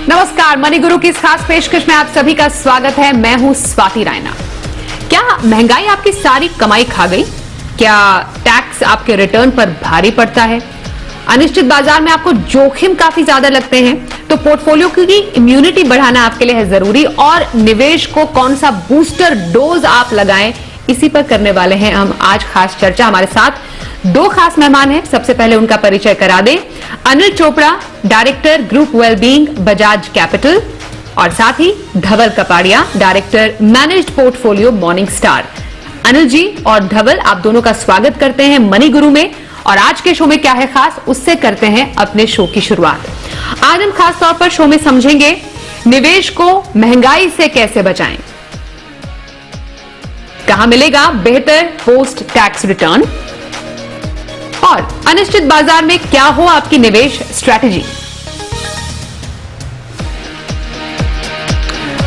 नमस्कार, मनी गुरु की इस खास पेशकश में आप सभी का स्वागत है। मैं हूं स्वाति रायना। क्या महंगाई आपकी सारी कमाई खा गई? क्या टैक्स आपके रिटर्न पर भारी पड़ता है? अनिश्चित बाजार में आपको जोखिम काफी ज्यादा लगते हैं? तो पोर्टफोलियो की इम्यूनिटी बढ़ाना आपके लिए है जरूरी। और निवेश को कौन सा बूस्टर डोज आप लगाएं, इसी पर करने वाले हैं हम आज खास चर्चा। हमारे साथ दो खास मेहमान हैं। सबसे पहले उनका परिचय करा दें। Anil Chopra, director group wellbeing Bajaj capital, और साथ ही Dhaval Kapadia, director managed portfolio Morningstar. Anil ji और धवल, आप दोनों का स्वागत करते हैं मनी गुरु में। और आज के शो में क्या है खास, उससे करते हैं अपने शो की शुरुआत। आज हम खास तौर पर शो में समझेंगे निवेश को महंगाई से कैसे बचाएं, कहां मिलेगा बेहतर पोस्ट टैक्स रिटर्न, और अनिश्चित बाजार में क्या हो आपकी निवेश स्ट्रैटेजी।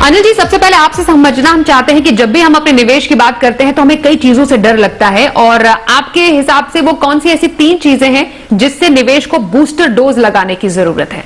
अनिल जी, सबसे पहले आपसे समझना हम चाहते हैं कि जब भी हम अपने निवेश की बात करते हैं तो हमें कई चीजों से डर लगता है, और आपके हिसाब से वो कौन सी ऐसी 3 चीजें हैं जिससे निवेश को बूस्टर डोज लगाने की जरूरत है?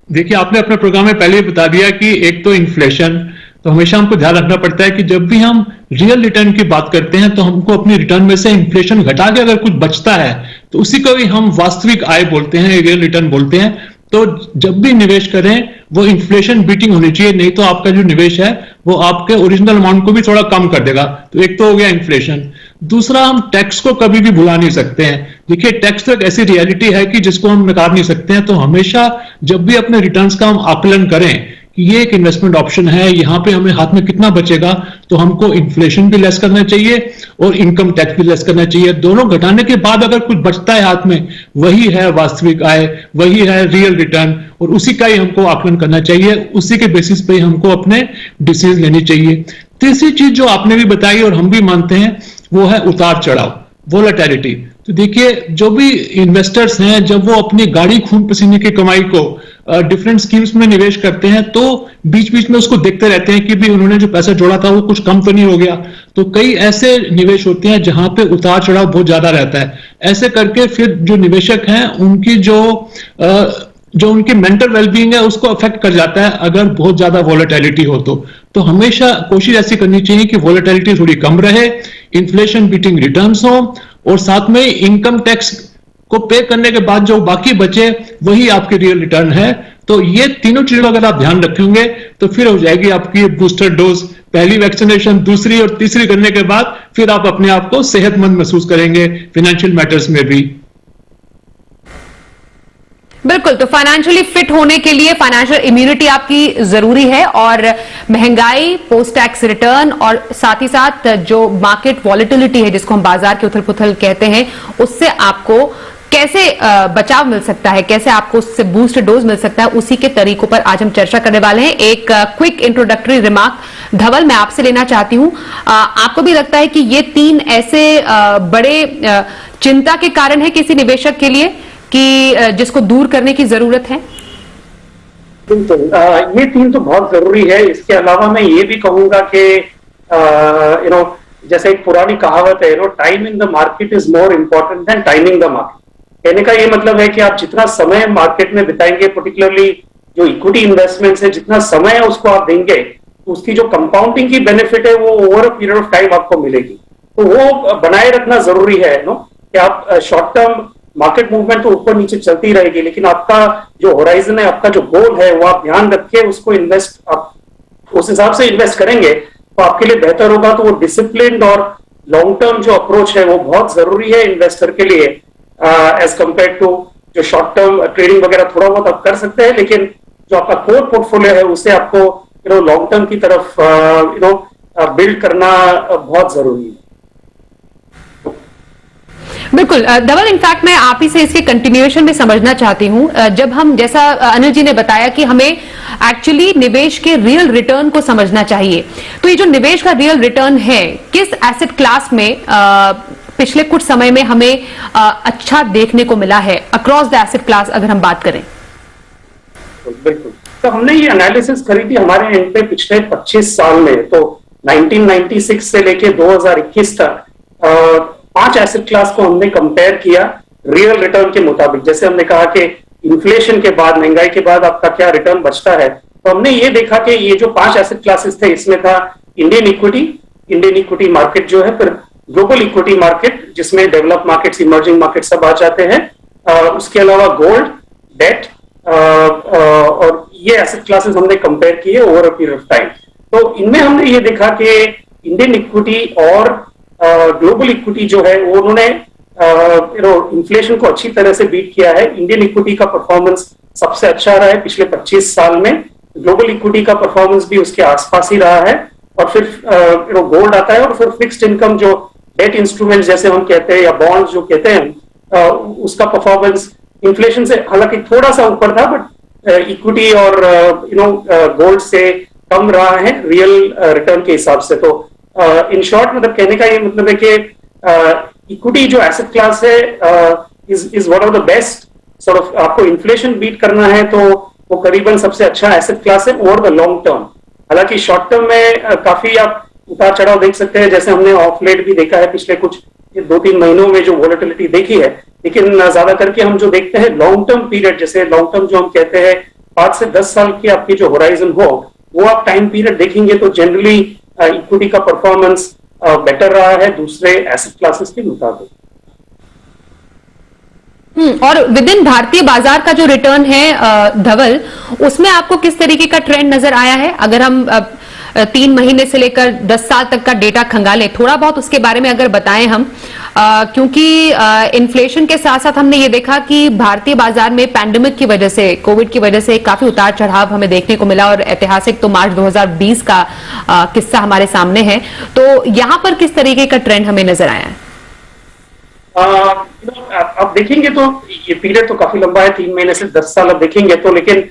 देखिए, आपने अपने प्रोग्राम में पहले ही बता दिया कि एक तो इन्फ्लेशन, तो हमेशा हमको ध्यान रखना पड़ता है कि जब भी हम रियल रिटर्न की बात करते हैं तो हमको अपनी रिटर्न में से इन्फ्लेशन घटा के अगर कुछ बचता है तो उसी को भी हम वास्तविक आय बोलते हैं, रियल रिटर्न बोलते हैं। तो जब भी निवेश करें वो इन्फ्लेशन बीटिंग होनी चाहिए, नहीं तो आपका जो निवेश है वो आपके ओरिजिनल अमाउंट को भी थोड़ा कम कर देगा। तो एक तो हो गया इन्फ्लेशन। दूसरा, हम टैक्स को कभी भी भुला नहीं सकते हैं। देखिए, टैक्स तो एक ऐसी रियलिटी है कि जिसको हम नकार नहीं सकते हैं। तो हमेशा जब भी अपने रिटर्न्स का हम आकलन करें कि ये एक इन्वेस्टमेंट ऑप्शन है, यहाँ पे हमें हाथ में कितना बचेगा, तो हमको इन्फ्लेशन भी लेस करना चाहिए और इनकम टैक्स भी लेस करना चाहिए। दोनों घटाने के बाद अगर कुछ बचता है हाथ में, वही है वास्तविक आय, वही है रियल रिटर्न, और उसी का ही हमको आकलन करना चाहिए। उसी के बेसिस पे हमको अपने डिसीजन लेनी चाहिए। तीसरी चीज जो आपने भी बताई और हम भी मानते हैं, वो है उतार चढ़ाव, वोलेटिलिटी। तो देखिए, जो भी इन्वेस्टर्स हैं, जब वो अपनी गाड़ी खून पसीने की कमाई को डिफरेंट स्कीम्स में निवेश करते हैं तो बीच बीच में उसको देखते रहते हैं कि भी उन्होंने जो पैसा जोड़ा था वो कुछ कम तो नहीं हो गया। तो कई ऐसे निवेश होते हैं जहां पे उतार चढ़ाव बहुत ज्यादा रहता है। ऐसे करके फिर जो निवेशक हैं उनकी जो उनकी मेंटल वेलबींग है उसको अफेक्ट कर जाता है अगर बहुत ज्यादा वोलेटिलिटी हो तो हमेशा कोशिश ऐसी करनी चाहिए कि वोलेटिलिटी थोड़ी कम रहे, इन्फ्लेशन बीटिंग रिटर्न्स हो, और साथ में इनकम टैक्स को पे करने के बाद जो बाकी बचे वही आपकी रियल रिटर्न है। तो ये तीनों चीजों अगर आप ध्यान रखेंगे तो फिर हो जाएगी आपकी बूस्टर डोज। पहली वैक्सीनेशन, दूसरी और तीसरी करने के बाद फिर आप अपने आप को सेहतमंद महसूस करेंगे फिनेंशियल मैटर्स में भी। बिल्कुल, तो फाइनेंशियली फिट होने के लिए फाइनेंशियल इम्यूनिटी आपकी जरूरी है, और महंगाई, पोस्ट टैक्स रिटर्न, और साथ ही साथ जो मार्केट वॉलेटिलिटी है जिसको हम बाजार के उथल पुथल कहते हैं, उससे आपको कैसे बचाव मिल सकता है, कैसे आपको उससे बूस्ट डोज मिल सकता है, उसी के तरीकों पर आज हम चर्चा करने वाले हैं। एक क्विक इंट्रोडक्टरी रिमार्क धवल मैं आपसे लेना चाहती हूं। आपको भी लगता है कि ये 3 ऐसे बड़े चिंता के कारण है किसी निवेशक के लिए कि जिसको दूर करने की जरूरत है? बिल्कुल, ये 3 तो बहुत जरूरी है। इसके अलावा मैं ये भी कहूंगा कि जैसे एक पुरानी कहावत है, time in the market is more important than timing the market. कहने का ये मतलब है कि आप जितना समय मार्केट में बिताएंगे, पर्टिकुलरली जो इक्विटी इन्वेस्टमेंट्स है, जितना समय है उसको आप देंगे, तो उसकी जो कंपाउंडिंग की बेनिफिट है वो over a period of time आपको मिलेगी। तो वो बनाए रखना जरूरी है कि आप शॉर्ट टर्म मार्केट मूवमेंट तो ऊपर नीचे चलती रहेगी, लेकिन आपका जो होराइजन है, आपका जो गोल है, वो आप ध्यान रख के उसको आप उस हिसाब से इन्वेस्ट करेंगे तो आपके लिए बेहतर होगा। तो वो डिसिप्लिन और लॉन्ग टर्म जो अप्रोच है वो बहुत जरूरी है इन्वेस्टर के लिए, एज कंपेयर टू जो शॉर्ट टर्म ट्रेडिंग वगैरह थोड़ा बहुत आप कर सकते हैं, लेकिन जो आपका कोर पोर्टफोलियो है उसे आपको लॉन्ग टर्म की तरफ बिल्ड करना बहुत जरूरी है। बिल्कुल धवल, इनफैक्ट मैं आप ही से इसके कंटिन्यूएशन में समझना चाहती हूं। जब हम, जैसा अनिल जी ने बताया कि हमें एक्चुअली निवेश के रियल रिटर्न को समझना चाहिए, तो ये जो निवेश का रियल रिटर्न है, किस एसेट क्लास में पिछले कुछ समय में हमें अच्छा देखने को मिला है अक्रॉस द एसेट क्लास, अगर हम बात करें? बिल्कुल, तो हमने ये एनालिसिस करी थी हमारे एंड पे पिछले 25 साल में। तो 1996 से लेके 2021 तक 5 एसेट क्लास को हमने कंपेयर किया रियल रिटर्न के मुताबिक। जैसे हमने कहा कि इन्फ्लेशन के बाद, महंगाई के बाद आपका क्या रिटर्न बचता है, तो हमने ये देखा कि ये जो 5 एसेट क्लासेस थे, इसमें था इंडियन इक्विटी मार्केट जो है, फिर ग्लोबल इक्विटी मार्केट जिसमें डेवलप मार्केट्स, इमर्जिंग मार्केट सब आ जाते हैं, उसके अलावा गोल्ड, डेट, और ये एसेट क्लासेस हमने कंपेयर किए over a period of time. तो इनमें हमने ये देखा कि इंडियन इक्विटी और ग्लोबल इक्विटी जो है वो उन्होंने इन्फ्लेशन को अच्छी तरह से बीट किया है। इंडियन इक्विटी का परफॉर्मेंस सबसे अच्छा रहा है पिछले 25 साल में, ग्लोबल इक्विटी का परफॉर्मेंस भी उसके आसपास ही रहा है, और फिर गोल्ड आता है, और फिर फिक्स्ड इनकम जो डेट इंस्ट्रूमेंट जैसे हम कहते हैं या बॉन्ड्स जो कहते हैं, उसका परफॉर्मेंस इन्फ्लेशन से हालांकि थोड़ा सा ऊपर था, बट इक्विटी और गोल्ड से कम रहा है रियल रिटर्न के हिसाब से। तो इन शॉर्ट मतलब कहने का ये मतलब है कि इक्विटी जो एसेट क्लास है is one of the best sort of, आपको इन्फ्लेशन बीट करना है तो वो करीबन सबसे अच्छा एसेट क्लास है ओवर द लॉन्ग टर्म। हालांकि शॉर्ट टर्म में काफी आप उतार चढ़ाव देख सकते हैं, जैसे हमने ऑफ लेट भी देखा है पिछले कुछ 2-3 महीनों में जो वोलेटिलिटी देखी है, लेकिन ज्यादा करके हम जो देखते हैं लॉन्ग टर्म पीरियड, जैसे लॉन्ग टर्म जो हम कहते हैं 5 से 10 साल की आपकी जो होराइजन हो, वो आप टाइम पीरियड देखेंगे तो जनरली इक्विटी का परफॉर्मेंस बेटर रहा है दूसरे एसेट क्लासेस के मुताबिक। और विद इन भारतीय बाजार का जो रिटर्न है धवल, उसमें आपको किस तरीके का ट्रेंड नजर आया है? अगर हम 3 महीने से लेकर 10 साल तक का डेटा खंगालें, थोड़ा बहुत उसके बारे में अगर बताएं हम, क्योंकि इन्फ्लेशन के साथ साथ हमने ये देखा कि भारतीय बाजार में पैंडेमिक की वजह से, कोविड की वजह से काफी उतार चढ़ाव हमें देखने को मिला, और ऐतिहासिक तो मार्च 2020 का किस्सा हमारे सामने है। तो यहां पर किस तरीके का ट्रेंड हमें नजर आया है? आप देखेंगे तो ये पीरियड तो काफी लंबा है, 3 महीने से 10 साल आप देखेंगे तो, लेकिन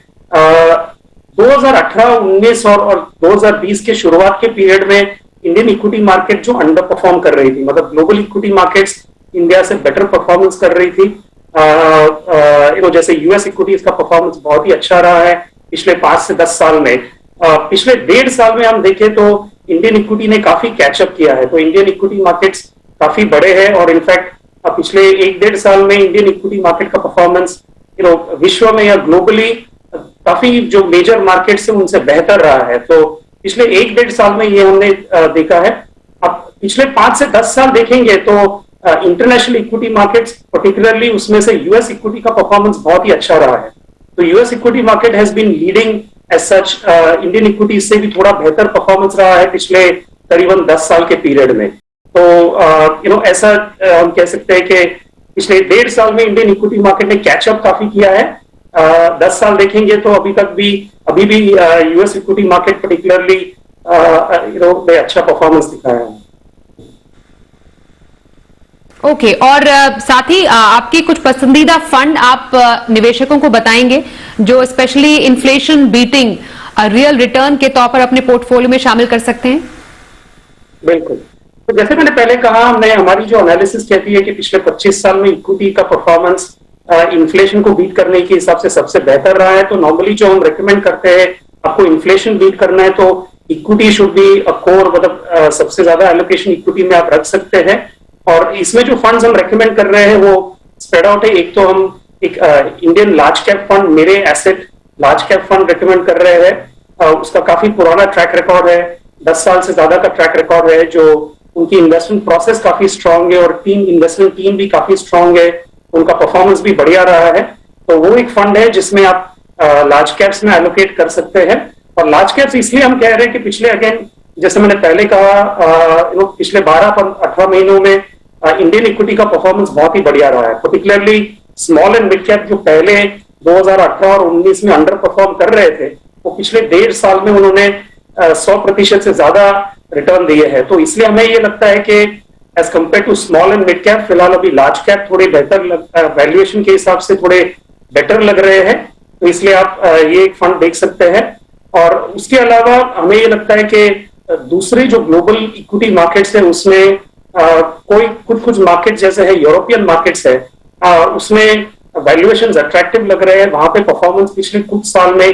2018, 19 और 2020 के शुरुआत के पीरियड में इंडियन इक्विटी मार्केट जो अंडर परफॉर्म कर रही थी, मतलब ग्लोबल इक्विटी मार्केट्स इंडिया से बेटर परफॉर्मेंस कर रही थी। जैसे यूएस इक्विटीज का परफॉर्मेंस बहुत ही अच्छा रहा है पिछले 5 से 10 साल में। पिछले 1.5 साल में हम देखें तो इंडियन इक्विटी ने काफी कैचअप किया है, तो इंडियन इक्विटी मार्केट्स काफी बड़े हैं, और इनफैक्ट पिछले 1-1.5 साल में इंडियन इक्विटी मार्केट का परफॉर्मेंस विश्व में या ग्लोबली काफी जो मेजर मार्केट्स हैं उनसे बेहतर रहा है। तो पिछले 1-1.5 साल में ये हमने देखा है। अब पिछले 5 से 10 साल देखेंगे तो इंटरनेशनल इक्विटी मार्केट्स, पर्टिकुलरली उसमें से यूएस इक्विटी का परफॉर्मेंस बहुत ही अच्छा रहा है। तो US equity market has been leading as such, Indian equity से भी थोड़ा बेहतर परफॉर्मेंस रहा है पिछले करीबन 10 साल के पीरियड में। तो ऐसा हम कह सकते हैं कि पिछले 1.5 साल में इंडियन इक्विटी मार्केट ने कैचअप काफी किया है। 10 साल देखेंगे तो अभी भी यूएस इक्विटी मार्केट पर्टिकुलरली ने अच्छा परफॉर्मेंस दिखाया है। ओके, और साथ ही आपके कुछ पसंदीदा फंड आप निवेशकों को बताएंगे जो specially inflation beating real return के तौर पर अपने पोर्टफोलियो में शामिल कर सकते हैं? बिल्कुल, तो जैसे मैंने पहले कहा, हमारी जो एनालिसिस कहती है कि पिछले 25 साल में इक्विटी का परफॉर्मेंस इन्फ्लेशन को बीट करने के हिसाब से सबसे बेहतर रहा है। तो नॉर्मली जो हम रेकमेंड करते हैं, आपको इन्फ्लेशन बीट करना है तो equity should be a core, मतलब सबसे ज्यादा एलोकेशन इक्विटी में आप रख सकते हैं। और इसमें जो फंड्स हम रेकमेंड कर रहे हैं वो स्प्रेड आउट है। एक तो हम एक इंडियन लार्ज कैप फंड, मेरे asset large cap fund recommend कर रहे हैं। उसका काफी पुराना ट्रैक रिकॉर्ड है, 10 साल से ज्यादा का ट्रैक रिकॉर्ड है, जो उनकी इन्वेस्टमेंट प्रोसेस काफी स्ट्रांग है और इन्वेस्टमेंट टीम भी काफी स्ट्रांग है, उनका परफॉर्मेंस भी बढ़िया रहा है। तो वो एक फंड है जिसमें आप लार्ज कैप्स में एलोकेट कर सकते हैं। और लार्ज कैप्स इसलिए हम कह रहे हैं कि पिछले, अगेन जैसे मैंने पहले कहा, पिछले 12-18 महीनों में इंडियन इक्विटी का परफॉर्मेंस बहुत ही बढ़िया रहा है। Particularly small and mid cap जो पहले 2018 और 19 में अंडर परफॉर्म कर रहे थे, वो पिछले 1.5 साल में उन्होंने 100% से ज्यादा रिटर्न दिए हैं। तो इसलिए हमें ये लगता है कि as compare to small and mid cap, फिलहाल अभी लार्ज कैप थोड़े बेहतर, वैल्यूएशन के हिसाब से थोड़े बेटर लग रहे हैं। तो इसलिए आप ये एक फंड देख सकते हैं। और उसके अलावा हमें ये लगता है कि दूसरे जो ग्लोबल इक्विटी मार्केट्स है उसमें कोई कुछ मार्केट जैसे है यूरोपियन मार्केट्स है, उसमें वैल्यूएशंस अट्रैक्टिव लग रहे हैं। वहां पे परफॉर्मेंस पिछले कुछ साल में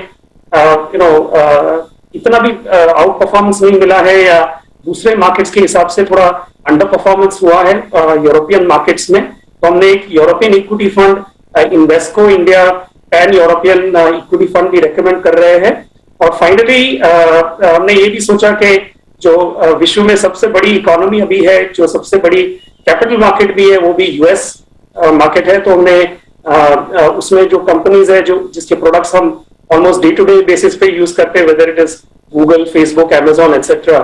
इतना भी आउट परफॉर्मेंस नहीं मिला है, या दूसरे मार्केट्स के हिसाब से थोड़ा अंडर परफॉर्मेंस हुआ है यूरोपियन मार्केट्स में। तो हमने एक European equity fund Invesco India pan European equity fund भी रेकमेंड कर रहे हैं। और फाइनली हमने ये भी सोचा कि जो विश्व में सबसे बड़ी इकोनॉमी अभी है, जो सबसे बड़ी कैपिटल मार्केट भी है, वो भी यूएस मार्केट है। तो हमने उसमें जो कंपनीज है जो जिसके प्रोडक्ट्स हम almost day to day basis पे यूज करते हैं, whether it is Google, Facebook, Amazon etcetera,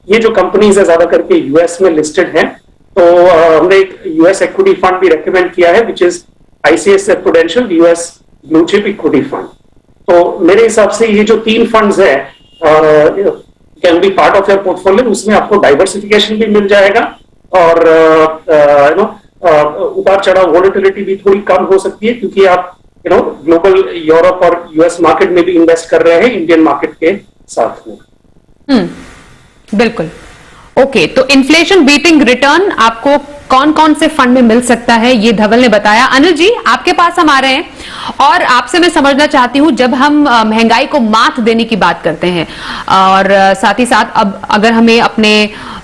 ये जो कंपनीज है ज्यादा करके यूएस में लिस्टेड हैं। तो हमने एक यूएस इक्विटी फंड भी रेकमेंड किया है which is ICSF prudential US blue chip equity fund. तो मेरे हिसाब से ये जो 3 फंड्स है can be part of your portfolio, उसमें आपको डाइवर्सिफिकेशन भी मिल जाएगा और उतार चढ़ाव वोलेटिलिटी भी थोड़ी कम हो सकती है, क्योंकि आप ग्लोबल यूरोप और यूएस मार्केट में भी इन्वेस्ट कर रहे हैं इंडियन मार्केट के साथ में। बिल्कुल। ओके, तो इन्फ्लेशन बीटिंग रिटर्न आपको कौन कौन से फंड में मिल सकता है, ये धवल ने बताया। अनिल जी, आपके पास हम आ रहे हैं और आपसे मैं समझना चाहती हूं, जब हम महंगाई को मात देने की बात करते हैं और साथ ही साथ अब अगर हमें अपने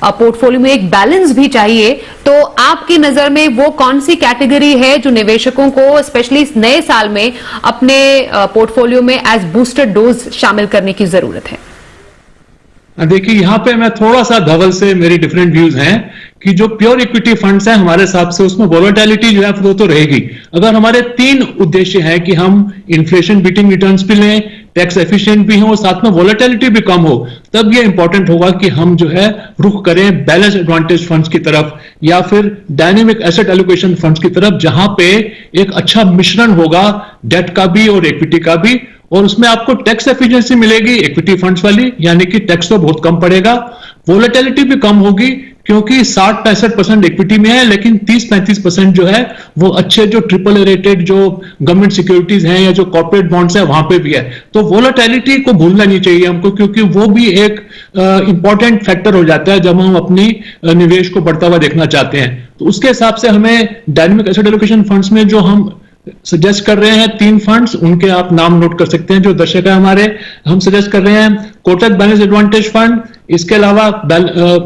पोर्टफोलियो में एक बैलेंस भी चाहिए, तो आपकी नजर में वो कौन सी कैटेगरी है जो निवेशकों को स्पेशली इस नए साल में अपने पोर्टफोलियो में एज बूस्टर डोज शामिल करने की जरूरत है? देखिए, यहाँ पे मैं थोड़ा सा धवल से मेरी डिफरेंट व्यूज हैं कि जो प्योर इक्विटी फंड्स हैं हमारे हिसाब से उसमें वोलेटिलिटी जो है वो तो रहेगी। अगर हमारे 3 उद्देश्य हैं कि हम इन्फ्लेशन बीटिंग रिटर्न्स भी लें, टैक्स एफिशिएंट भी हो और साथ में वोलेटिलिटी भी कम हो, तब ये इंपॉर्टेंट होगा कि हम जो है रुख करें बैलेंस एडवांटेज फंड्स की तरफ या फिर डायनेमिक एसेट एलोकेशन फंड्स की तरफ, जहां पे एक अच्छा मिश्रण होगा डेट का भी और इक्विटी का भी, और उसमें आपको टैक्स एफिशिएंसी मिलेगी इक्विटी फंड्स वाली, यानी कि टैक्स तो बहुत कम पड़ेगा, वोलेटिलिटी भी कम होगी क्योंकि 60-65% इक्विटी में है, लेकिन 30-35% जो है वो अच्छे जो ट्रिपल ए रेटेड जो गवर्नमेंट सिक्योरिटीज हैं या जो कॉर्पोरेट बॉन्ड्स हैं वहां पे भी है। तो वोलेटिलिटी को भूलना नहीं चाहिए हमको, क्योंकि वो भी एक इंपॉर्टेंट फैक्टर हो जाता है जब हम अपनी निवेश को बढ़ता हुआ देखना चाहते हैं। तो उसके हिसाब से हमें डायनेमिक एसेट एलोकेशन फंड्स में जो हम सजेस्ट कर रहे हैं 3 फंड्स, उनके आप नाम नोट कर सकते हैं जो दर्शक है हमारे। हम सजेस्ट कर रहे हैं कोटक बैलेंस एडवांटेज फंड, इसके अलावा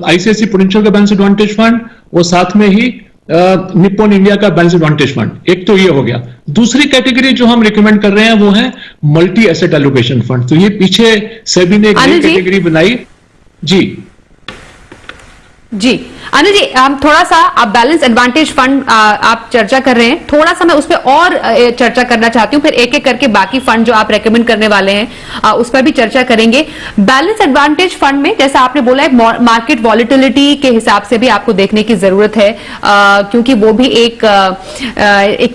आईसीआईसी प्रूडेंशियल का बैलेंस एडवांटेज फंड और साथ में ही निप्पॉन इंडिया का बैलेंस एडवांटेज फंड। एक तो ये हो गया। दूसरी कैटेगरी जो हम रिकमेंड कर रहे हैं वो है मल्टी एसेट एलोकेशन फंड। तो ये पीछे सेबी ने एक नई कैटेगरी बनाई। जी जी अनिल जी, हम थोड़ा सा आप बैलेंस एडवांटेज फंड आप चर्चा कर रहे हैं, थोड़ा सा मैं उस पर और चर्चा करना चाहती हूं, फिर एक एक करके बाकी फंड जो आप रेकमेंड करने वाले हैं उस पर भी चर्चा करेंगे। बैलेंस एडवांटेज फंड में जैसा आपने बोला है मार्केट वॉलेटिलिटी के हिसाब से भी आपको देखने की जरूरत है, क्योंकि वो भी एक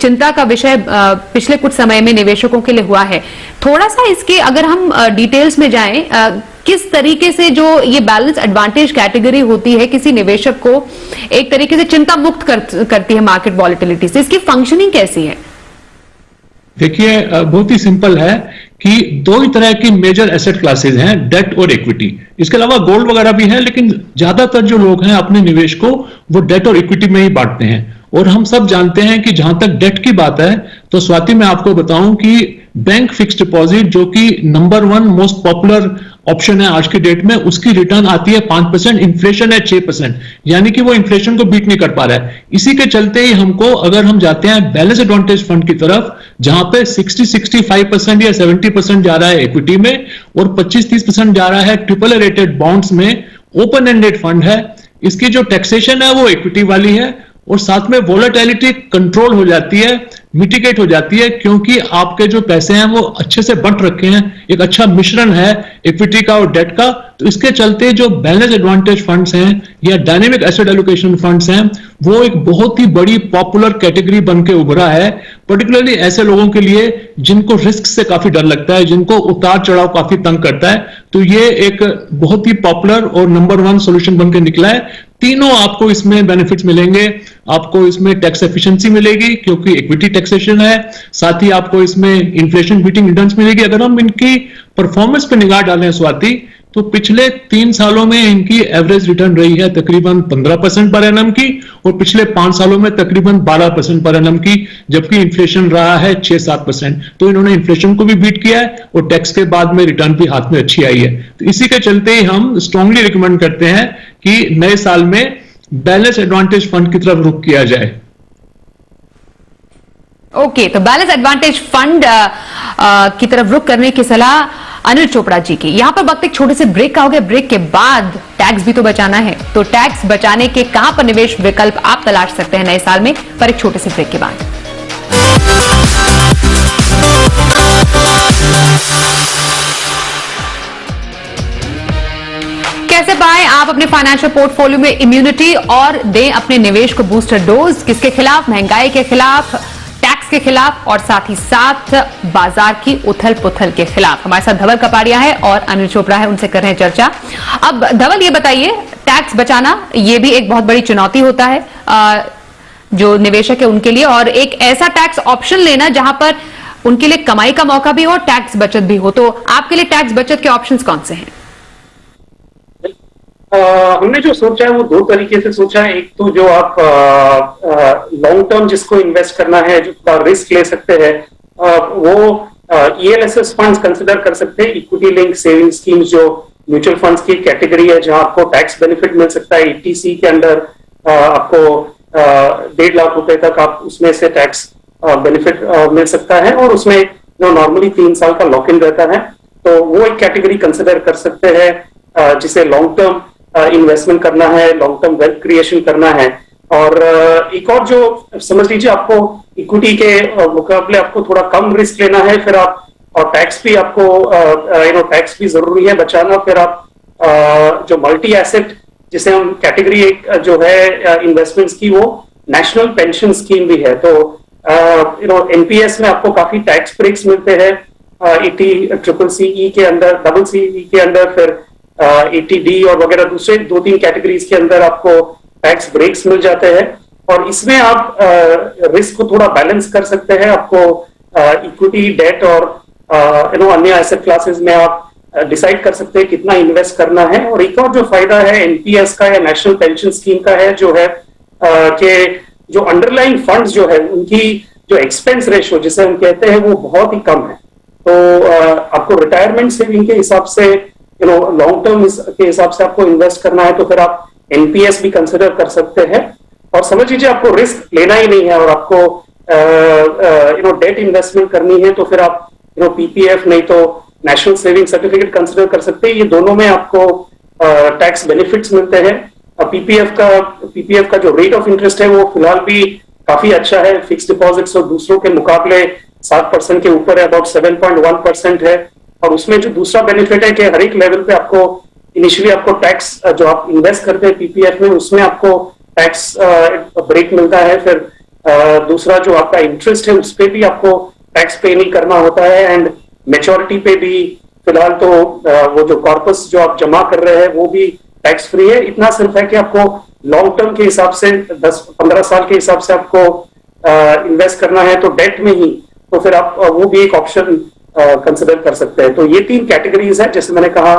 चिंता का विषय पिछले कुछ समय में निवेशकों के लिए हुआ है। थोड़ा सा इसके अगर हम डिटेल्स में जाएं, किस तरीके से जो ये बैलेंस एडवांटेज कैटेगरी होती है किसी निवेशक को एक तरीके से चिंता मुक्त करती है मार्केट वॉलेटिलिटी से, इसकी फंक्शनिंग कैसी है? देखिए, बहुत ही सिंपल है कि 2 ही तरह की मेजर एसेट क्लासेस हैं, डेट और इक्विटी। इसके अलावा गोल्ड वगैरह भी है, लेकिन ज्यादातर जो लोग हैं अपने निवेश को वो डेट और इक्विटी में ही बांटते हैं। और हम सब जानते हैं कि जहां तक डेट की बात है तो स्वाति मैं आपको बताऊं कि बैंक फिक्स्ड डिपॉजिट जो कि नंबर 1 मोस्ट पॉपुलर ऑप्शन है आज की डेट में, उसकी रिटर्न आती है 5%, इन्फ्लेशन है 6%, यानी कि वो इन्फ्लेशन को बीट नहीं कर पा रहा है। इसी के चलते ही हमको अगर हम जाते हैं बैलेंस एडवांटेज फंड की तरफ, जहां पे 60-65% या 70% जा रहा है इक्विटी में और 25-30% जा रहा है ट्रिपल ए रेटेड बॉन्ड्स में, ओपन एंडेड फंड है, इसकी जो टैक्सेशन है वो इक्विटी वाली है और साथ में वोलेटिलिटी कंट्रोल हो जाती है, मिटिगेट हो जाती है, क्योंकि आपके जो पैसे हैं वो अच्छे से बंट रखे हैं, एक अच्छा मिश्रण है इक्विटी का और डेट का। तो इसके चलते जो बैलेंस एडवांटेज फंड्स हैं या डायनेमिक एसेट एलोकेशन फंड्स हैं वो एक बहुत ही बड़ी पॉपुलर कैटेगरी बन के उभरा है, पर्टिकुलरली ऐसे लोगों के लिए जिनको रिस्क से काफी डर लगता है, जिनको उतार चढ़ाव काफी तंग करता है। तो ये एक बहुत ही पॉपुलर और नंबर 1 सॉल्यूशन बन के निकला है। तीनों आपको इसमें बेनिफिट्स मिलेंगे। आपको इसमें टैक्स एफिशिएंसी मिलेगी क्योंकि इक्विटी टैक्सेशन है, साथ ही आपको इसमें इन्फ्लेशन बीटिंग रिटर्न्स मिलेगी। अगर हम इनकी परफॉर्मेंस पे निगाह डालें स्वाति, तो पिछले 3 सालों में इनकी एवरेज रिटर्न रही है तकरीबन 15% पर एनम की और पिछले 5 सालों में तकरीबन 12% पर एनम की, जबकि इन्फ्लेशन रहा है 6-7%। तो इन्होंने इन्फ्लेशन को भी बीट किया है और टैक्स के बाद में रिटर्न भी हाथ में अच्छी आई है। तो इसी के चलते ही हम स्ट्रांगली रिकमेंड करते हैं कि नए साल में बैलेंस एडवांटेज फंड की तरफ रुख किया जाए। ओके, तो बैलेंस एडवांटेज फंड की तरफ रुख करने की सलाह अनिल चोपड़ा जी की। यहां पर वक्त एक छोटे से ब्रेक का हो गया। ब्रेक के बाद टैक्स भी तो बचाना है, तो टैक्स बचाने के कहां पर निवेश विकल्प आप तलाश सकते हैं नए साल में, पर एक छोटे से ब्रेक के बाद। कैसे पाएं आप अपने फाइनेंशियल पोर्टफोलियो में इम्यूनिटी और दें अपने निवेश को बूस्टर डोज, किसके खिलाफ? महंगाई के खिलाफ, टैक्स के खिलाफ और साथ ही साथ बाजार की उथल पुथल के खिलाफ। हमारे साथ धवल कपाड़िया है और अनिल चोपड़ा है, उनसे कर रहे हैं चर्चा। अब धवल ये बताइए, टैक्स बचाना ये भी एक बहुत बड़ी चुनौती होता है जो निवेशक है उनके लिए, और एक ऐसा टैक्स ऑप्शन लेना जहां पर उनके लिए कमाई का मौका भी हो, टैक्स बचत भी हो, तो आपके लिए टैक्स बचत के ऑप्शंस कौन से हैं? हमने जो सोचा है वो दो तरीके से सोचा है। एक तो जो आप लॉन्ग टर्म जिसको इन्वेस्ट करना है, जो थोड़ा रिस्क ले सकते हैं, वो ELSS फंड्स कंसिडर कर सकते हैं। इक्विटी लिंक सेविंग स्कीम्स जो म्यूचुअल फंड्स की कैटेगरी है जहां आपको टैक्स बेनिफिट मिल सकता है। ETC के अंदर आपको 1.5 लाख रुपए तक आप उसमें से टैक्स बेनिफिट मिल सकता है, और उसमें जो नॉर्मली 3 साल का लॉक इन रहता है, तो वो एक कैटेगरी कंसिडर कर सकते हैं जिसे लॉन्ग टर्म इन्वेस्टमेंट करना है, लॉन्ग टर्म वेल्थ क्रिएशन करना है। और एक और जो समझ लीजिए आपको इक्विटी के मुकाबले आपको थोड़ा कम रिस्क लेना है, फिर आप और टैक्स भी आपको टैक्स भी जरूरी है बचाना, फिर आप जो मल्टी एसेट जिसे हम कैटेगरी एक जो है इन्वेस्टमेंट्स की, वो नेशनल पेंशन स्कीम भी है। तो NPS में आपको काफी टैक्स ब्रेक्स मिलते हैं, 80CCE के अंदर, CCE के अंदर, फिर 80D और वगैरह दूसरे 2-3 कैटेगरीज के अंदर आपको टैक्स ब्रेक्स मिल जाते हैं। और इसमें आप रिस्क को थोड़ा बैलेंस कर सकते हैं। आपको इक्विटी, डेट और अन्य एसेट क्लासेस में आप डिसाइड कर सकते हैं कितना इन्वेस्ट करना है। और एक और जो फायदा है NPS का या नेशनल पेंशन स्कीम का है, जो है कि जो अंडरलाइंग फंड्स जो है उनकी जो एक्सपेंस रेशियो जिसे हम कहते हैं वो बहुत ही कम है। तो आपको रिटायरमेंट सेविंग के हिसाब से, लॉन्ग टर्म के हिसाब से आपको इन्वेस्ट करना है, तो फिर आप NPS भी कंसिडर कर सकते हैं। और समझ लीजिए आपको रिस्क लेना ही नहीं है और आपको डेट इन्वेस्टमेंट करनी है, तो फिर आप PPF नहीं तो नेशनल सेविंग सर्टिफिकेट कंसिडर कर सकते हैं। ये दोनों में आपको टैक्स बेनिफिट्स मिलते हैं। PPF का जो रेट ऑफ इंटरेस्ट है वो फिलहाल भी काफी अच्छा है, फिक्स डिपॉजिट्स और दूसरों के मुकाबले 7% के ऊपर है, अबाउट 7.1% है। और उसमें जो दूसरा बेनिफिट है कि हर एक लेवल पे आपको इनिशियली आपको टैक्स जो आप इन्वेस्ट करते हैं PPF में, उसमें आपको टैक्स ब्रेक मिलता है। फिर दूसरा जो आपका इंटरेस्ट है उस पर भी आपको टैक्स पे नहीं करना होता है, एंड मेच्योरिटी पे भी फिलहाल तो वो जो कॉर्पस जो आप जमा कर रहे हैं वो भी टैक्स फ्री है। इतना सिर्फ है कि आपको लॉन्ग टर्म के हिसाब से 10-15 साल के हिसाब से आपको इन्वेस्ट करना है तो डेट में ही, तो फिर आप वो भी एक ऑप्शन कंसिडर कर सकते हैं। तो ये 3 कैटेगरीज है। जैसे मैंने कहा,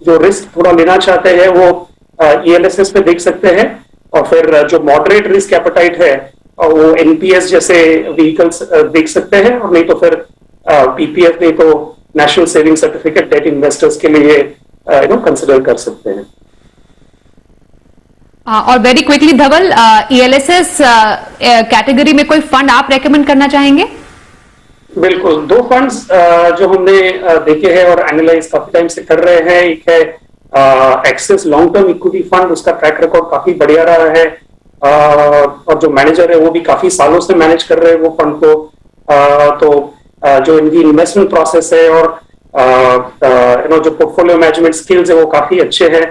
जो रिस्क थोड़ा लेना चाहते हैं वो ELSS पे देख सकते हैं, और फिर जो मॉडरेट रिस्क एपेटाइट है वो NPS जैसे व्हीकल्स देख सकते हैं, और नहीं तो फिर PPF नहीं तो national saving certificate debt investors के लिए कंसिडर कर सकते हैं। और very quickly Dhaval, ELSS category में कोई फंड आप रेकमेंड करना चाहेंगे? बिल्कुल, 2 फंड्स जो हमने देखे हैं और एनालाइज काफी टाइम से कर रहे हैं। एक है axis long term equity fund, उसका ट्रैक रिकॉर्ड काफी बढ़िया रहा है, और जो मैनेजर है वो भी काफी सालों से मैनेज कर रहे हैं वो फंड को। तो जो इनकी इन्वेस्टमेंट प्रोसेस है और जो पोर्टफोलियो मैनेजमेंट स्किल्स है वो काफी अच्छे हैं।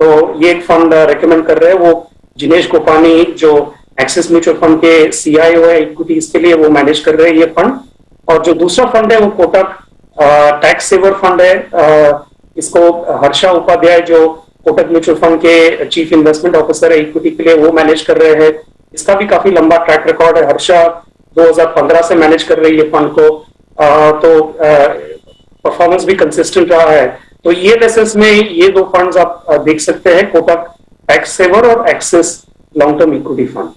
तो ये एक फंड रेकमेंड कर रहे हैं। वो जिनेश गोपानी जो एक्सिस म्यूचुअल फंड के CIO है इक्विटीज के लिए, वो मैनेज कर रहे हैं ये फंड। और जो दूसरा फंड है वो कोटक टैक्स सेवर फंड है। इसको हर्षा उपाध्याय जो कोटक म्यूचुअल फंड के चीफ इन्वेस्टमेंट ऑफिसर है इक्विटी के लिए, वो मैनेज कर रहे हैं। इसका भी काफी लंबा ट्रैक रिकॉर्ड है। हर्षा 2015 से मैनेज कर रही है फंड को, तो परफॉर्मेंस भी कंसिस्टेंट रहा है। तो ELSS में ये 2 फंड्स आप देख सकते हैं, कोटक टैक्स सेवर और axis long term equity fund.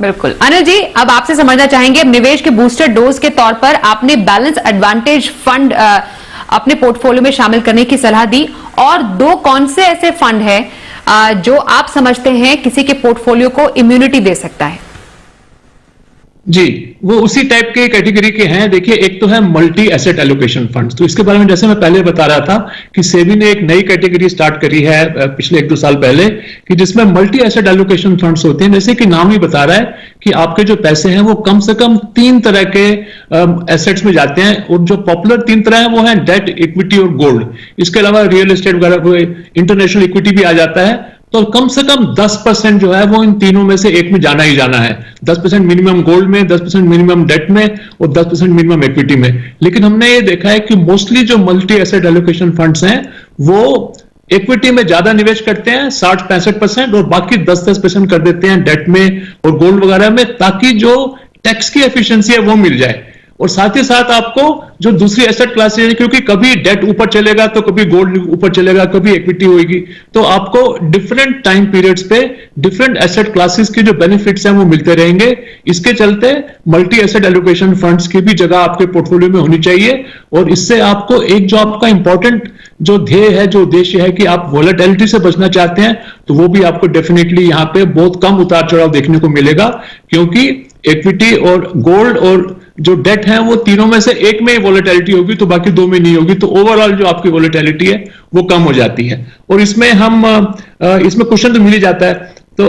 बिल्कुल। अनिल जी, अब आपसे समझना चाहेंगे, निवेश के बूस्टर डोज के तौर पर आपने बैलेंस एडवांटेज फंड अपने पोर्टफोलियो में शामिल करने की सलाह दी, और 2 कौन से ऐसे फंड है जो आप समझते हैं किसी के पोर्टफोलियो को इम्यूनिटी दे सकता है? जी, वो उसी टाइप के कैटेगरी के हैं। देखिए, एक तो है मल्टी एसेट एलोकेशन फंड्स। तो इसके बारे में जैसे मैं पहले बता रहा था कि सेबी ने एक नई कैटेगरी स्टार्ट करी है पिछले 1-2 साल पहले, कि जिसमें मल्टी एसेट एलोकेशन फंड्स होते हैं। जैसे कि नाम ही बता रहा है कि आपके जो पैसे हैं वो कम से कम 3 तरह के एसेट्स में जाते हैं, और जो पॉपुलर 3 तरह है वो है डेट, इक्विटी और गोल्ड। इसके अलावा रियल एस्टेट वगैरह, इंटरनेशनल इक्विटी भी आ जाता है। तो कम से कम 10% जो है वो इन तीनों में से एक में जाना ही जाना है। 10% मिनिमम गोल्ड में, 10% मिनिमम डेट में और 10% मिनिमम इक्विटी में। लेकिन हमने ये देखा है कि मोस्टली जो मल्टी एसेट एलोकेशन फंड्स हैं वो इक्विटी में ज्यादा निवेश करते हैं 60-65%, और बाकी 10-10% कर देते हैं डेट में और गोल्ड वगैरह में, ताकि जो टैक्स की एफिशिएंसी है वो मिल जाए। और साथ ही साथ आपको जो दूसरी एसेट क्लासेस है, क्योंकि कभी डेट ऊपर चलेगा तो कभी गोल्ड ऊपर चलेगा, कभी इक्विटी होगी, तो आपको डिफरेंट टाइम पीरियड्स पे डिफरेंट एसेट क्लासेस के जो बेनिफिट्स हैं वो मिलते रहेंगे। इसके चलते मल्टी एसेट एलोकेशन फंड्स की भी जगह आपके पोर्टफोलियो में होनी चाहिए। और इससे आपको एक जो आपका इंपॉर्टेंट जो ध्येय है, जो उद्देश्य है कि आप वोलेटिलिटी से बचना चाहते हैं, तो वो भी आपको डेफिनेटली यहां पे बहुत कम उतार चढ़ाव देखने को मिलेगा, क्योंकि इक्विटी और गोल्ड और जो डेट है वो तीनों में से एक में ही वोलेटिलिटी होगी, तो बाकी 2 में नहीं होगी। तो ओवरऑल जो आपकी वोलेटिलिटी है वो कम हो जाती है। और इसमें हम इसमें क्वेश्चन तो मिल ही जाता है। तो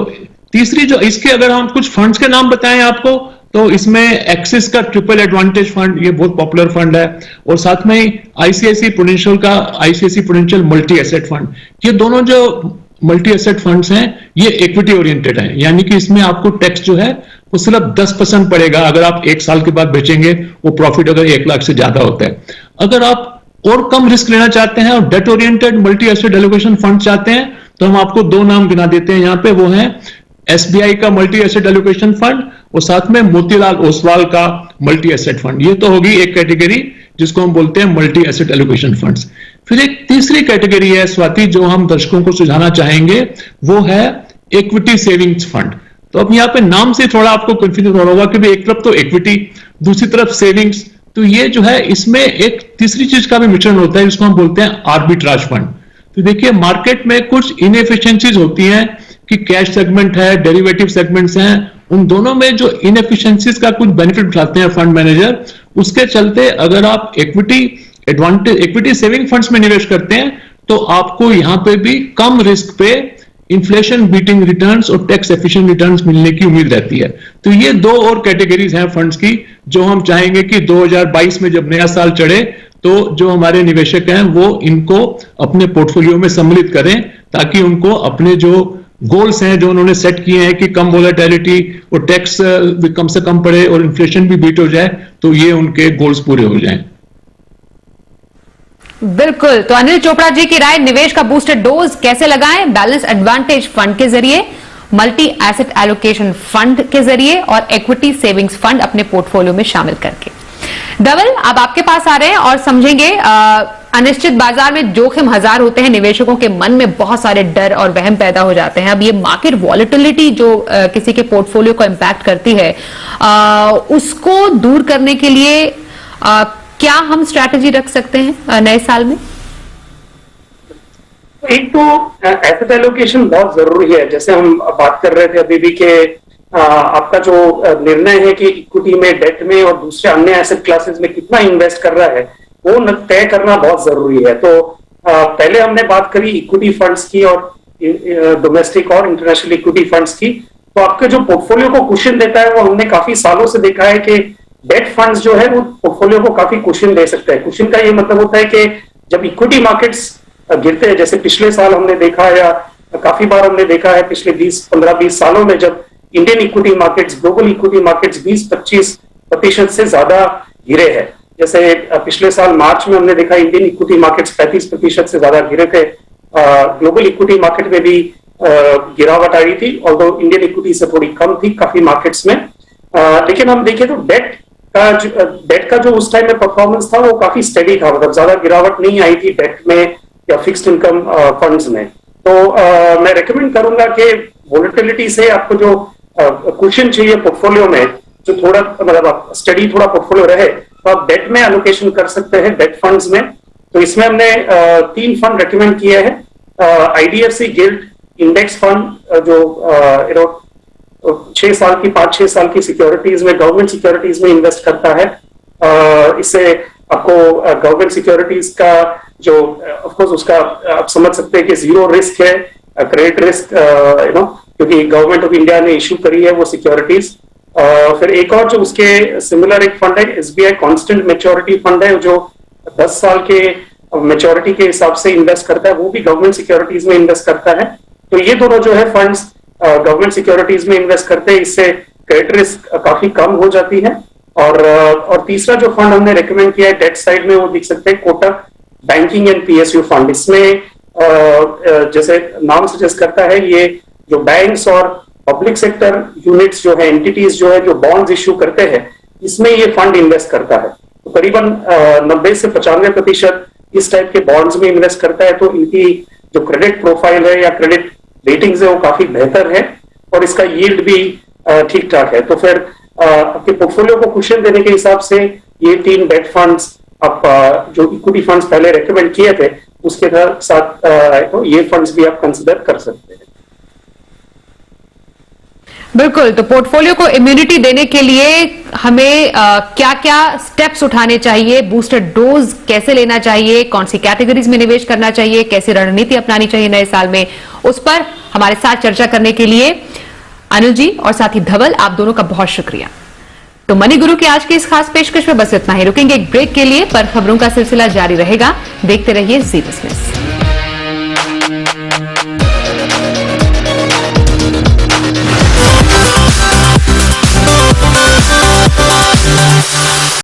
तीसरी जो इसके अगर हम कुछ फंड्स के नाम बताएं आपको, तो इसमें एक्सिस का ट्रिपल एडवांटेज फंड, ये बहुत पॉपुलर फंड है। और साथ में ही आईसीआईसीआई प्रूडेंशियल का ICICI prudential multi asset fund. ये दोनों जो मल्टी एसेट फंड्स हैं ये इक्विटी ओरिएंटेड हैं, यानी कि इसमें आपको टैक्स जो है वो सिर्फ 10% पड़ेगा अगर आप 1 साल के बाद बेचेंगे, वो प्रॉफिट अगर 1 लाख से ज्यादा होता है। अगर आप और कम रिस्क लेना चाहते हैं और date oriented multi asset allocation fund चाहते हैं, तो हम आपको 2 नाम गिना देते हैं यहाँ पे। वो है एसबीआई का मल्टी एसेट एलोकेशन फंड और साथ में मोतीलाल ओसवाल का मल्टी एसेट फंड। ये तो होगी एक कैटेगरी जिसको हम बोलते हैं मल्टी एसेट एलोकेशन फंड्स। फिर एक तीसरी कैटेगरी है स्वाति, जो हम दर्शकों को सुझाना चाहेंगे, वो है इक्विटी सेविंग्स फंड। तो अब यहाँ पे नाम से थोड़ा आपको कंफ्यूजन हो रहा होगा कि भाई एक तरफ तो इक्विटी, दूसरी तरफ सेविंग्स। तो ये जो है इसमें एक तीसरी चीज का भी मिश्रण होता है, जिसको हम बोलते हैं आर्बिट्राज फंड। तो देखिए, मार्केट में कुछ इनएफिशिएंसीज होती हैं कि कैश सेगमेंट है, डेरिवेटिव सेगमेंट्स हैं, उन दोनों में जो इनएफिशिएंसीज का कुछ बेनिफिट उठाते हैं फंड मैनेजर। उसके चलते अगर आप इक्विटी सेविंग फंड्स में निवेश करते हैं, तो आपको यहां पे भी कम रिस्क पे इन्फ्लेशन बीटिंग रिटर्न्स और टैक्स एफिशिएंट रिटर्न्स मिलने की उम्मीद रहती है। तो ये 2 और कैटेगरीज हैं फंड्स की, जो हम चाहेंगे कि 2022 में जब नया साल चढ़े तो जो हमारे निवेशक हैं वो इनको अपने पोर्टफोलियो में सम्मिलित करें, ताकि उनको अपने जो गोल्स हैं जो उन्होंने सेट किए हैं कि कम वोलेटिलिटी और टैक्स कम से कम पड़े और इन्फ्लेशन भी बीट हो जाए, तो ये उनके गोल्स पूरे हो जाएं। बिल्कुल। तो अनिल चोपड़ा जी की राय, निवेश का बूस्टर डोज कैसे लगाएं? बैलेंस एडवांटेज फंड के जरिए, मल्टी एसेट एलोकेशन फंड के जरिए और इक्विटी सेविंग्स फंड अपने पोर्टफोलियो में शामिल करके। धवल, अब आपके पास आ रहे हैं और समझेंगे अनिश्चित बाजार में जोखिम हजार होते हैं, निवेशकों के मन में बहुत सारे डर और वहम पैदा हो जाते हैं। अब ये मार्केट वॉलेटिलिटी जो किसी के पोर्टफोलियो को इंपैक्ट करती है, उसको दूर करने के लिए क्या हम स्ट्रैटेजी रख सकते हैं नए साल में? एक तो एसेट एलोकेशन बहुत जरूरी है। जैसे हम बात कर रहे थे अभी भी कि आपका जो निर्णय है कि इक्विटी में, डेट में और दूसरे अन्य एसेट क्लासेस में कितना इन्वेस्ट कर रहा है, वो तय करना बहुत जरूरी है। तो पहले हमने बात करी इक्विटी फंड्स की और डोमेस्टिक और इंटरनेशनल इक्विटी फंड्स की। तो आपके जो पोर्टफोलियो को कुशन देता है, वो हमने काफी सालों से देखा है कि डेट फंड्स जो है वो पोर्टफोलियो को काफी कुशन दे सकते हैं। कुशन का ये मतलब होता है कि जब इक्विटी मार्केट्स गिरते हैं, जैसे पिछले साल हमने देखा है या काफी बार हमने देखा है पिछले 15-20 सालों में, जब Indian equity markets, global equity markets 20-25% से ज्यादा गिरे हैं। जैसे पिछले साल मार्च में हमने देखा इंडियन इक्विटी मार्केट्स 35% से ज्यादा गिरे थे। ग्लोबल इक्विटी मार्केट में भी गिरावट आई थी, ऑल्दो इंडियन इक्विटी से थोड़ी कम थी काफी मार्केट्स में। लेकिन हम देखें तो डेट का जो उस टाइम में परफॉर्मेंस था वो काफी स्टेडी था, मतलब ज्यादा गिरावट नहीं आई थी डेट में या फिक्स्ड इनकम फंड्स में। तो मैं रेकमेंड करूंगा कि वोलेटिलिटी से आपको जो कुशन चाहिए पोर्टफोलियो में, जो थोड़ा मतलब स्टडी थोड़ा पोर्टफोलियो रहे, तो आप डेट में एलोकेशन कर सकते हैं, डेट फंड्स में। तो इसमें हमने 3 फंड रेकमेंड किए हैं, आईडीएफसी गिल्ड इंडेक्स फंड जो 6 साल की 5-6 साल की सिक्योरिटीज में, गवर्नमेंट सिक्योरिटीज में इन्वेस्ट करता है। इससे आपको गवर्नमेंट सिक्योरिटीज का जो ऑफ कोर्स उसका आप समझ सकते हैं कि जीरो रिस्क है, क्रेडिट रिस्क क्योंकि गवर्नमेंट ऑफ इंडिया ने इश्यू करी है वो सिक्योरिटीज। फिर एक और जो उसके सिमिलर एक फंड है SBI कांस्टेंट मैच्योरिटी फंड है, जो 10 साल के मैच्योरिटी के हिसाब से इन्वेस्ट करता है, वो भी गवर्नमेंट सिक्योरिटीज में इन्वेस्ट करता है। तो ये दोनों जो है फंड्स गवर्नमेंट सिक्योरिटीज में इन्वेस्ट करते हैं, इससे क्रेडिट रिस्क काफी कम हो जाती है। और तीसरा जो फंड हमने रेकमेंड किया है डेट साइड में, वो देख सकते हैं Kotak banking and PSU fund. इसमें जैसे नाम सजेस्ट करता है, ये जो बैंक्स और पब्लिक सेक्टर यूनिट्स जो है, एंटिटीज जो है, जो बॉन्ड्स इश्यू करते हैं, इसमें ये फंड इन्वेस्ट करता है। तो करीबन 90 से 95% इस टाइप के बॉन्ड्स में इन्वेस्ट करता है। तो इनकी जो क्रेडिट प्रोफाइल है या क्रेडिट रेटिंग्स है वो काफी बेहतर है और इसका यील्ड भी ठीक ठाक है। तो फिर आपके पोर्टफोलियो को कुशन देने के हिसाब से ये 3 डेट फंड्स आप जो इक्विटी फंड्स पहले रेकमेंड किए थे उसके साथ ये फंड्स भी आप कंसिडर कर सकते हैं। बिल्कुल, तो पोर्टफोलियो को इम्यूनिटी देने के लिए हमें क्या क्या स्टेप्स उठाने चाहिए, बूस्टर डोज कैसे लेना चाहिए, कौन सी कैटेगरीज में निवेश करना चाहिए, कैसी रणनीति अपनानी चाहिए नए साल में, उस पर हमारे साथ चर्चा करने के लिए अनिल जी और साथ ही धवल, आप दोनों का बहुत शुक्रिया। तो मनी गुरु की आज की इस खास पेशकश में बस इतना ही। रुकेंगे एक ब्रेक के लिए, पर खबरों का सिलसिला जारी रहेगा। देखते रहिए जी बिजनेस।